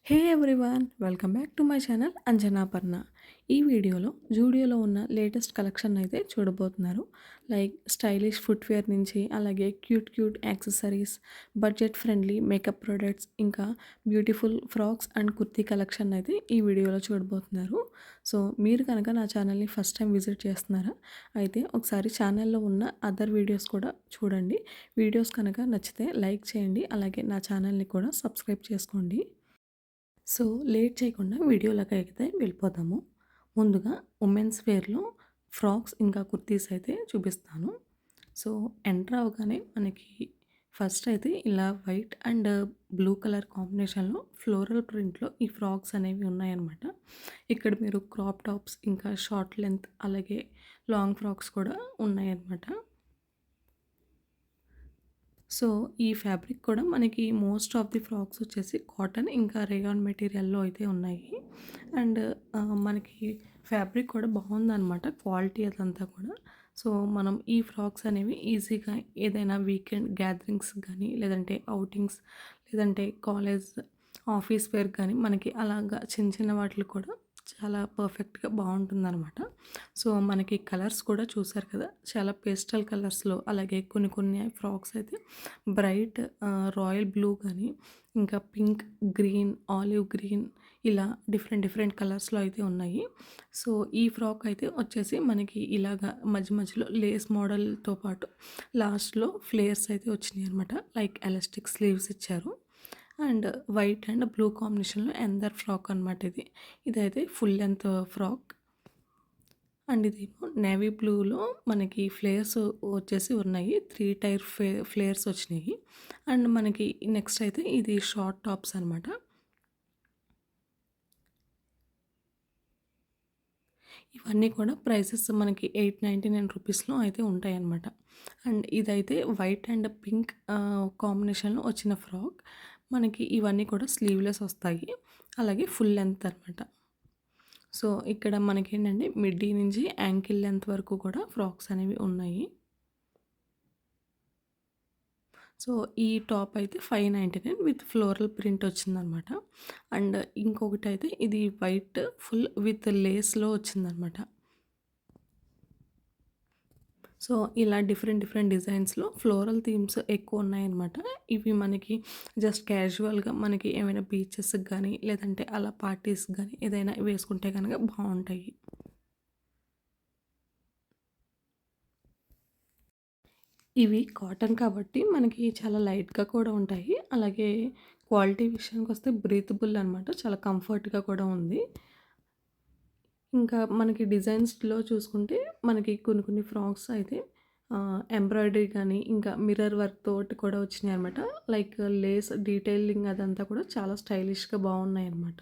Hey everyone! Welcome back to my channel Anjanaparna. ఈ వీడియోలో జూడియోలో ఉన్న లేటెస్ట్ కలెక్షన్ అయితే చూడబోతున్నారు. లైక్ స్టైలిష్ ఫుట్‌వేర్ నుంచి అలాగే cute accessories, budget friendly makeup products, ఇంకా beautiful frocks and kurti collection అయితే ఈ వీడియోలో చూడబోతున్నారు. సో మీరు కనుక నా ఛానల్‌ని ఫస్ట్ టైం విజిట్ చేస్తున్నారా? అయితే ఒకసారి ఛానల్‌లో ఉన్న అదర్ వీడియోస్ కూడా చూడండి. వీడియోస్ కనుక నచ్చితే లైక్ చేయండి. అలాగే నా ఛానల్‌ని కూడా సబ్స్క్రైబ్ చేసుకోండి. సో లేట్ చేయకుండా వీడియోలోకి అయితే వెళ్ళిపోదాము. ముందుగా ఉమెన్స్ వేర్‌లో ఫ్రాక్స్ ఇంకా కుర్తీస్ అయితే చూపిస్తాను. సో ఎంటర్ అవ్వగానే మనకి ఫస్ట్ అయితే ఇలా వైట్ అండ్ బ్లూ కలర్ కాంబినేషన్‌లో ఫ్లోరల్ ప్రింట్‌లో ఈ ఫ్రాక్స్ అనేవి ఉన్నాయన్నమాట. ఇక్కడ మీరు క్రాప్ టాప్స్ ఇంకా షార్ట్ లెంత్ అలాగే లాంగ్ ఫ్రాక్స్ కూడా ఉన్నాయన్నమాట. సో ఈ ఫ్యాబ్రిక్ కూడా మనకి మోస్ట్ ఆఫ్ ది ఫ్రాక్స్ వచ్చేసి కాటన్ ఇంకా రేయాన్ మెటీరియల్‌లో అయితే ఉన్నాయి. అండ్ మనకి ఫ్యాబ్రిక్ కూడా బాగుందనమాట. క్వాలిటీ అదంతా కూడా. సో మనం ఈ ఫ్రాక్స్ అనేవి ఈజీగా ఏదైనా వీకెండ్ గ్యాదరింగ్స్ కానీ, లేదంటే ఔటింగ్స్, లేదంటే కాలేజ్, ఆఫీస్ వేర్ కానీ మనకి అలాగా చిన్న వాటికి కూడా చాలా పర్ఫెక్ట్‌గా బాగుంటుందనమాట. సో మనకి కలర్స్ కూడా చూసారు కదా! చాలా పేస్టల్ కలర్స్‌లో అలాగే కొన్ని ఫ్రాక్స్ అయితే బ్రైట్ రాయల్ బ్లూ కానీ, ఇంకా పింక్, గ్రీన్, ఆలివ్ గ్రీన్ ఇలా డిఫరెంట్ కలర్స్‌లో అయితే ఉన్నాయి. సో ఈ ఫ్రాక్ అయితే వచ్చేసి మనకి ఇలాగా మధ్యలో లేస్ మోడల్‌తో పాటు లాస్ట్‌లో ఫ్లేర్స్ అయితే వచ్చినాయన్నమాట. లైక్ ఎలాస్టిక్ స్లీవ్స్ ఇచ్చారు. అండ్ వైట్ అండ్ బ్లూ కాంబినేషన్‌లో ఎందర్ ఫ్రాక్ అనమాట ఇది. ఇదైతే ఫుల్ లెంత్ ఫ్రాక్. అండ్ ఇదేమో నేవీ బ్లూలో మనకి ఫ్లేర్స్ వచ్చేసి ఉన్నాయి. 3 టైర్ ఫ్లేర్స్ వచ్చినాయి. అండ్ మనకి నెక్స్ట్ అయితే ఇది షార్ట్ టాప్స్ అనమాట. ఇవన్నీ కూడా ప్రైసెస్ మనకి 899 రూపీస్‌లో అయితే ఉంటాయన్నమాట. అండ్ ఇదైతే వైట్ అండ్ పింక్ కాంబినేషన్‌లో వచ్చిన ఫ్రాక్. మనకి ఇవన్నీ కూడా స్లీవ్‌లెస్ వస్తాయి. అలాగే ఫుల్ లెంత్ అనమాట. సో ఇక్కడ మనకేంటంటే మిడ్డీ నుంచి యాంకిల్ లెంత్ వరకు కూడా ఫ్రాక్స్ అనేవి ఉన్నాయి. సో ఈ టాప్ అయితే 599 విత్ ఫ్లోరల్ ప్రింట్ వచ్చిందనమాట. అండ్ ఇంకొకటైతే ఇది వైట్ ఫుల్ విత్ లేస్‌లో వచ్చిందనమాట. సో ఇలా డిఫరెంట్ డిజైన్స్‌లో ఫ్లోరల్ థీమ్స్ ఎక్కువ ఉన్నాయన్నమాట. ఇవి మనకి జస్ట్ క్యాజువల్‌గా మనకి ఏమైనా బీచెస్‌కి గానీ, లేదంటే అలా పార్టీస్‌కి గానీ ఏదైనా వేసుకుంటే గనక బావుంటాయి. ఇవి కాటన్ కాబట్టి మనకి చాలా లైట్‌గా కూడా ఉంటాయి. అలాగే క్వాలిటీ విషయానికొస్తే బ్రీతబుల్ అనమాట. చాలా కంఫర్ట్‌గా కూడా ఉంది. ఇంకా మనకి డిజైన్స్‌లో చూసుకుంటే మనకి కొన్ని ఫ్రాక్స్ అయితే ఎంబ్రాయిడరీ కానీ, ఇంకా మిర్రర్ వర్క్ తోటి కూడా వచ్చినాయన్నమాట. లైక్ లేస్ డీటెయిలింగ్ అదంతా కూడా చాలా స్టైలిష్‌గా బాగున్నాయన్నమాట.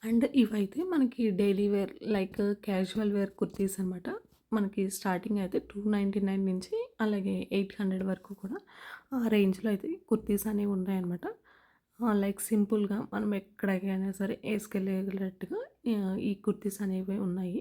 అండ్ ఇవైతే మనకి daily wear like casual wear kurtis అనమాట. మనకి స్టార్టింగ్ అయితే 299 నుంచి అలాగే 800 వరకు కూడా ఆ రేంజ్‌లో అయితే కుర్తీస్ అనేవి ఉన్నాయన్నమాట. లైక్ సింపుల్‌గా మనం ఎక్కడికైనా సరే ఏసుకెళ్ళేటట్టుగా ఈ కుర్తీస్ అనేవి ఉన్నాయి.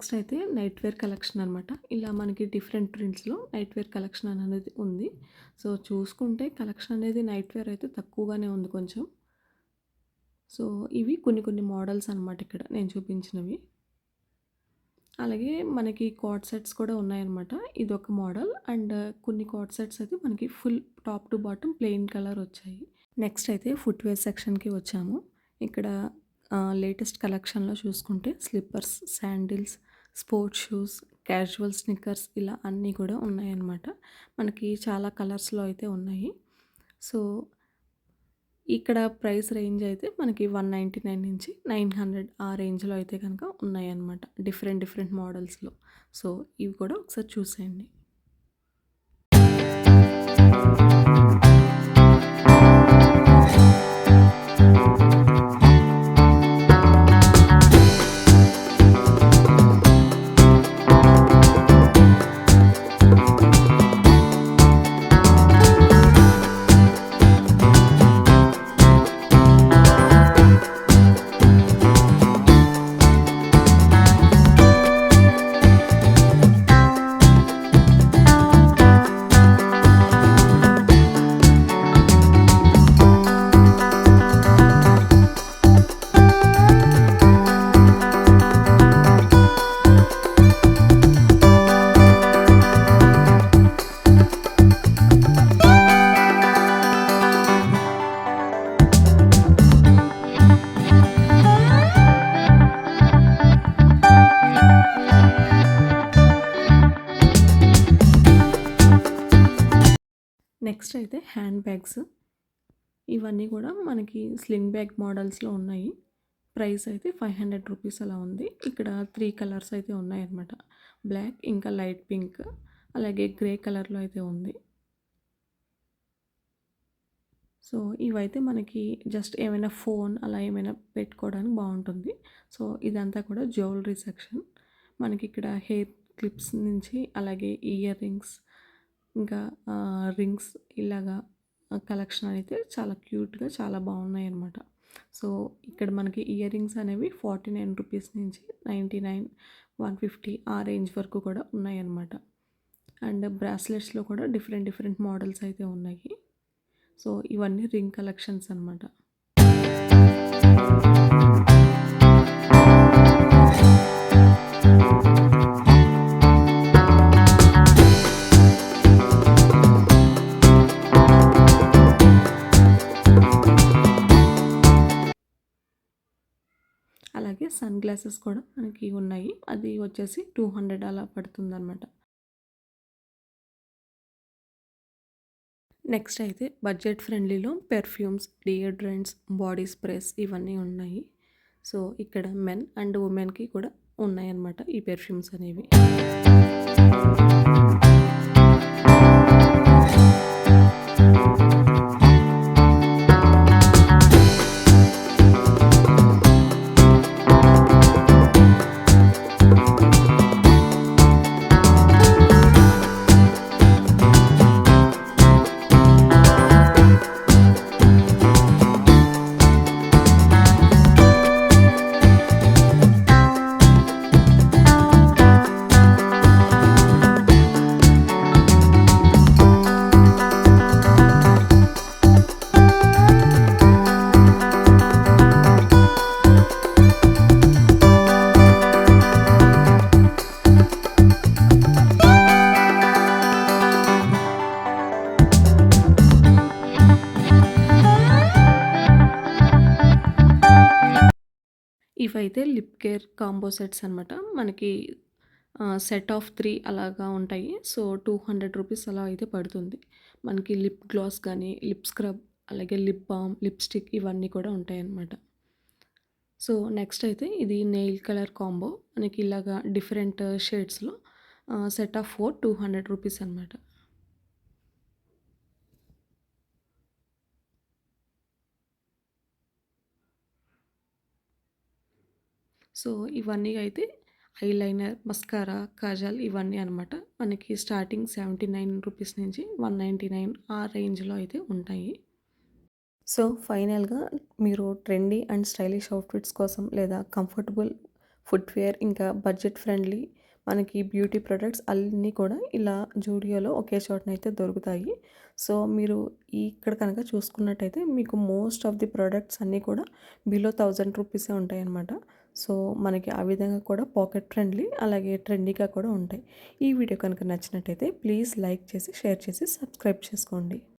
నెక్స్ట్ అయితే నైట్ వేర్ కలెక్షన్ అనమాట. ఇలా మనకి డిఫరెంట్ ప్రింట్స్‌లో నైట్ వేర్ కలెక్షన్ అనేది ఉంది. సో, చూసుకుంటే కలెక్షన్ అనేది నైట్ వేర్ అయితే తక్కువగానే ఉంది కొంచెం. సో, ఇవి కొన్ని కొన్ని మోడల్స్ అనమాట ఇక్కడ నేను చూపించినవి. అలాగే మనకి కార్డ్ సెట్స్ కూడా ఉన్నాయన్నమాట. ఇదొక మోడల్ అండ్ కొన్ని కార్డ్ సెట్స్ అయితే మనకి full top to bottom plain colour వచ్చాయి. నెక్స్ట్ అయితే ఫుట్‌వేర్ సెక్షన్‌కి వచ్చాము. ఇక్కడ లేటెస్ట్ కలెక్షన్‌లో చూసుకుంటే slippers, sandals, sports shoes, casual Snickers ఇలా అన్నీ కూడా ఉన్నాయన్నమాట. మనకి చాలా కలర్స్‌లో అయితే ఉన్నాయి. సో, ఇక్కడ ప్రైస్ రేంజ్ అయితే మనకి 199 నుంచి 900 ఆ రేంజ్‌లో అయితే గనక ఉన్నాయన్నమాట. Different different మోడల్స్‌లో. సో, ఇవి కూడా ఒకసారి చూసేయండి. నెక్స్ట్ అయితే హ్యాండ్ బ్యాగ్స్. ఇవన్నీ కూడా మనకి స్లింగ్ బ్యాగ్ మోడల్స్‌లో ఉన్నాయి. ప్రైస్ అయితే 500 రూపీస్ అలా ఉంది. ఇక్కడ 3 కలర్స్ అయితే ఉన్నాయన్నమాట. బ్లాక్, ఇంకా లైట్ పింక్, అలాగే గ్రే కలర్‌లో అయితే ఉంది. సో, ఇవైతే మనకి జస్ట్ ఏమైనా ఫోన్ అలా ఏమైనా పెట్టుకోవడానికి బావుంటుంది. సో, ఇదంతా కూడా జ్యువెలరీ సెక్షన్. మనకిక్కడ హెయిర్ క్లిప్స్ నుంచి అలాగే ఇయర్ రింగ్స్, ఇంకా రింగ్స్ ఇలాగా కలెక్షన్ అయితే చాలా క్యూట్‌గా చాలా బాగున్నాయన్నమాట. సో, ఇక్కడ మనకి ఇయర్ రింగ్స్ అనేవి 49 రూపీస్ నుంచి 99, 150 ఆ రేంజ్ వరకు కూడా ఉన్నాయన్నమాట. అండ్ బ్రాస్లెట్స్‌లో కూడా డిఫరెంట్ డిఫరెంట్ మోడల్స్ అయితే ఉన్నాయి. సో, ఇవన్నీ రింగ్ కలెక్షన్స్ అనమాట. అలాగే సన్ గ్లాసెస్ కూడా మనకి ఉన్నాయి. అది వచ్చేసి 200 అలా పడుతుందనమాట. నెక్స్ట్ అయితే బడ్జెట్ ఫ్రెండ్లీలో పెర్ఫ్యూమ్స్, డియోడ్రెంట్స్, బాడీ స్ప్రేస్ ఇవన్నీ ఉన్నాయి. సో, ఇక్కడ మెన్ అండ్ ఉమెన్‌కి కూడా ఉన్నాయన్నమాట ఈ పెర్ఫ్యూమ్స్ అనేవి. ఇవైతే లిప్ కేర్ కాంబో సెట్స్ అనమాట. మనకి సెట్ ఆఫ్ 3 అలాగా ఉంటాయి. సో, 200 రూపీస్ అలా అయితే పడుతుంది. మనకి లిప్ గ్లాస్ కానీ, లిప్ స్క్రబ్, అలాగే లిప్ బామ్, లిప్‌స్టిక్ ఇవన్నీ కూడా ఉంటాయన్నమాట. సో, నెక్స్ట్ అయితే ఇది నెయిల్ కలర్ కాంబో. మనకి ఇలాగా డిఫరెంట్ షేడ్స్‌లో సెట్ ఆఫ్ 4 200 రూపీస్ అనమాట. సో, ఇవన్నీ అయితే ఐలైనర్, మస్కారా, కాజల్ ఇవన్నీ అనమాట. మనకి స్టార్టింగ్ 79 రూపీస్ నుంచి 199 ఆ రేంజ్‌లో అయితే ఉంటాయి. సో, ఫైనల్‌గా మీరు ట్రెండీ అండ్ స్టైలిష్ అవుట్‌ఫిట్స్ కోసం లేదా కంఫర్టబుల్ ఫుట్‌వేర్ ఇంకా బడ్జెట్ ఫ్రెండ్లీ మనకి బ్యూటీ ప్రొడక్ట్స్ అన్నీ కూడా ఇలా జూడియోలో ఒకే చోటనైతే దొరుకుతాయి. సో, మీరు ఇక్కడ కనుక చూసుకున్నట్టయితే మీకు మోస్ట్ ఆఫ్ ది ప్రొడక్ట్స్ అన్నీ కూడా బిలో 1000 రూపీసే ఉంటాయన్నమాట. సో, మనకి ఆ విధంగా కూడా పాకెట్ ఫ్రెండ్లీ అలాగే ట్రెండీగా కూడా ఉంటాయి. ఈ వీడియో కనుక నచ్చినట్టయితే ప్లీజ్ లైక్ చేసి, షేర్ చేసి, సబ్స్క్రైబ్ చేసుకోండి.